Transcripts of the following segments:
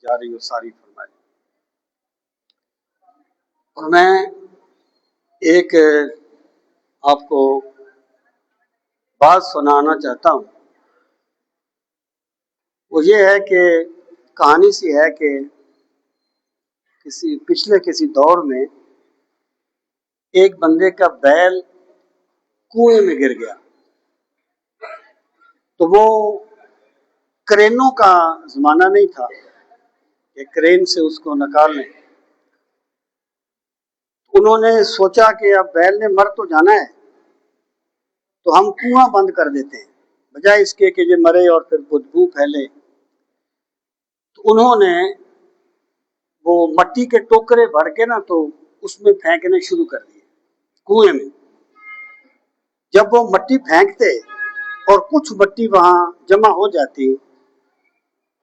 जारी और सारी फरमाए। और मैं एक आपको बात सुनाना चाहता हूँ। वो ये है कि कहानी सी है कि किसी दौर में एक बंदे का बैल कुएं में गिर गया, तो वो क्रेनों का जमाना नहीं था कि क्रेन से उसको निकाल लें। उन्होंने सोचा कि अब बैल ने मर तो जाना है, तो हम कुआं बंद कर देते हैं, बजाय इसके कि ये मरे और फिर बदबू फैले। तो उन्होंने वो मट्टी के टोकरे भर के ना तो उसमें फेंकने शुरू कर दिए कुएं में। जब वो मट्टी फेंकते और कुछ मट्टी वहां जमा हो जाती,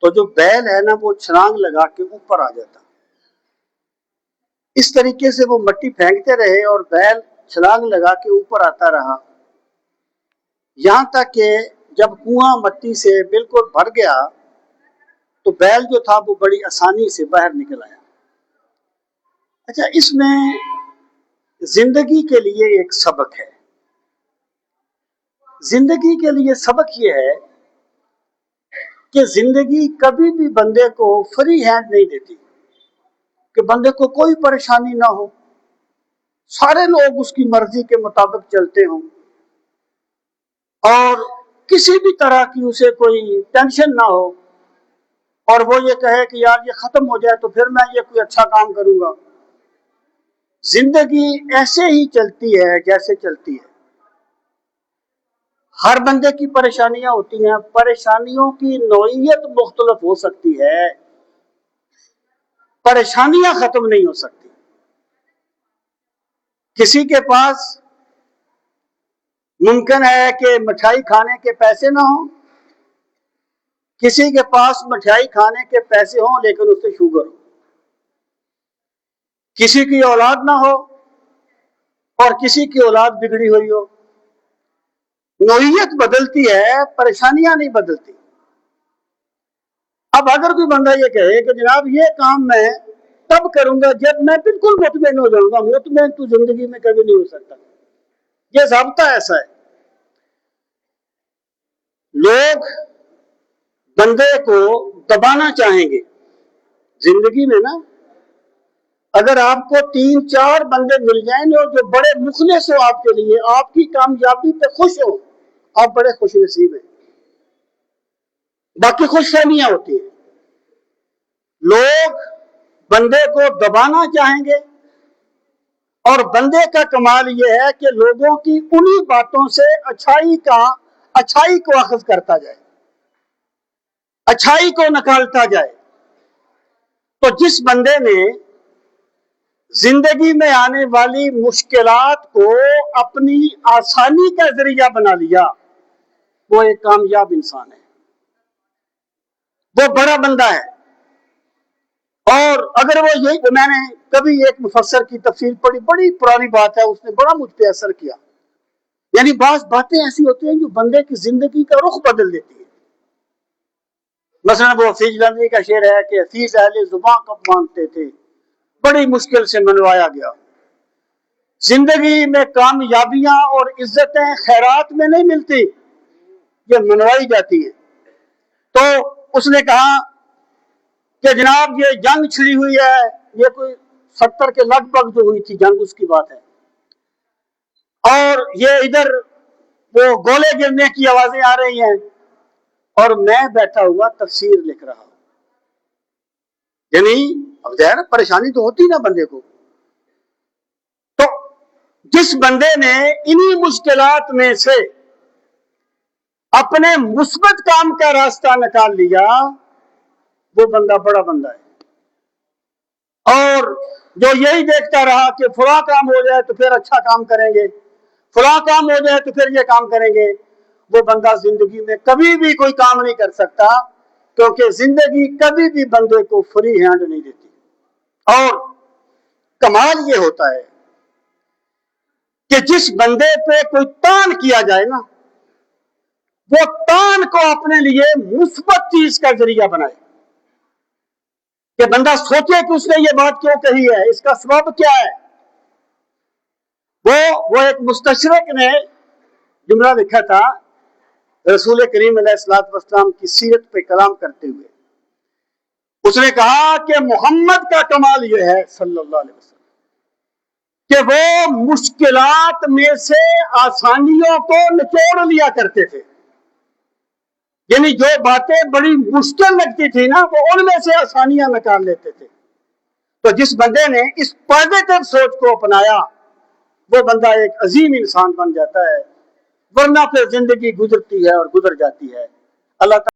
तो जो बैल है ना वो छलांग लगा के ऊपर आ जाता। इस तरीके से वो मट्टी फेंकते रहे और बैल छलांग लगा के ऊपर आता रहा, यहां तक कि जब कुआं मट्टी से बिल्कुल भर गया तो बैल जो था वो बड़ी आसानी से बाहर निकल आया। अच्छा, इसमें जिंदगी के लिए एक सबक है। जिंदगी के लिए सबक ये है कि जिंदगी कभी भी बंदे को फ्री हैंड नहीं देती, कि बंदे को कोई परेशानी ना हो, सारे लोग उसकी मर्जी के मुताबिक चलते हों और किसी भी तरह की उसे कोई टेंशन ना हो, और वो ये कहे कि यार ये खत्म हो जाए तो फिर मैं ये कोई अच्छा काम करूंगा। जिंदगी ऐसे ही चलती है जैसे चलती है। हर बंदे की परेशानियां होती हैं, परेशानियों की नौइयत मुख्तलिफ हो सकती है, परेशानियां खत्म नहीं हो सकती। किसी के पास मुमकिन है कि मिठाई खाने के पैसे ना हो, किसी के पास मिठाई खाने के पैसे हों लेकिन उससे शुगर हो, किसी की औलाद ना हो और किसी की औलाद बिगड़ी हुई हो। नौइयत बदलती है, परेशानियां नहीं बदलती। अब अगर कोई बंदा ये कहे कि जनाब ये काम मैं तब करूंगा जब मैं बिल्कुल मुतमईन हो जाऊंगा, मुतमईन तो जिंदगी में कभी नहीं हो सकता। ये ज़ाब्ता ऐसा है। लोग बंदे को दबाना चाहेंगे जिंदगी में ना। अगर आपको 3-4 बंदे मिल जाएंगे जो बड़े मुखलिस हो आपके लिए, आपकी कामयाबी पे खुश हो, आप बड़े खुश नसीब हैं। बाकी खुशफहमियां होती है। लोग बंदे को दबाना चाहेंगे और बंदे का कमाल यह है कि लोगों की उन्हीं बातों से अच्छाई को अखज़ करता जाए, अच्छाई को निकालता जाए। तो जिस बंदे ने जिंदगी में आने वाली मुश्किलात को अपनी आसानी का जरिया बना लिया, वो एक कामयाब इंसान है, वो बड़ा बंदा है। और अगर वो यही, मैंने कभी एक मुफस्सर की तफसीर पढ़ी, बड़ी पुरानी बात है, उसने बड़ा मुझ पे असर किया। यानी बात बातें ऐसी होती हैं जो बंदे की जिंदगी का रुख बदल देती है। मसलन वो हफीज लंदनी का शेर है कि हफीज अहले जुबां कब मानते थे, बड़ी मुश्किल से मनवाया गया। जिंदगी में कामयाबियां और इज्जतें खैरात में नहीं मिलती, ये मनवाई जाती है। तो उसने कहा कि जनाब ये जंग छिड़ी हुई है, ये कोई 70 के लगभग जो हुई थी जंग, उसकी बात है, और ये इधर वो गोले गिरने की आवाजें आ रही हैं और मैं बैठा हुआ तफसीर लिख रहा हूं। यानी अब ज़ाहिर परेशानी तो होती ना बंदे को। तो जिस बंदे ने इन्हीं मुश्किलात में से अपने मुस्बत काम का रास्ता निकाल लिया, वो बंदा बड़ा बंदा है। और जो यही देखता रहा कि फला काम हो जाए तो फिर अच्छा काम करेंगे, फला काम हो जाए तो फिर ये काम करेंगे, वो बंदा जिंदगी में कभी भी कोई काम नहीं कर सकता, क्योंकि जिंदगी कभी भी बंदे को फ्री हैंड नहीं देती। और कमाल ये होता है कि जिस बंदे पे कोई तान किया जाए ना, वो तान को अपने लिए मुस्बत चीज का जरिया बनाए। کہ بندہ سوچے کہ اس نے یہ بات کیوں کہی ہے، اس کا سبب کیا ہے۔ وہ ایک مستشرق نے جملہ لکھا تھا رسول کریم علیہ الصلوۃ والسلام کی سیرت پہ کلام کرتے ہوئے، اس نے کہا کہ محمد کا کمال یہ ہے صلی اللہ علیہ وسلم کہ وہ مشکلات میں سے آسانیوں کو نچوڑ لیا کرتے تھے، یعنی جو باتیں بڑی مشکل لگتی تھی نا، وہ ان میں سے آسانیاں نکال لیتے تھے۔ تو جس بندے نے اس پازیٹو سوچ کو اپنایا وہ بندہ ایک عظیم انسان بن جاتا ہے، ورنہ پھر زندگی گزرتی ہے اور گزر جاتی ہے۔ اللہ تعالیٰ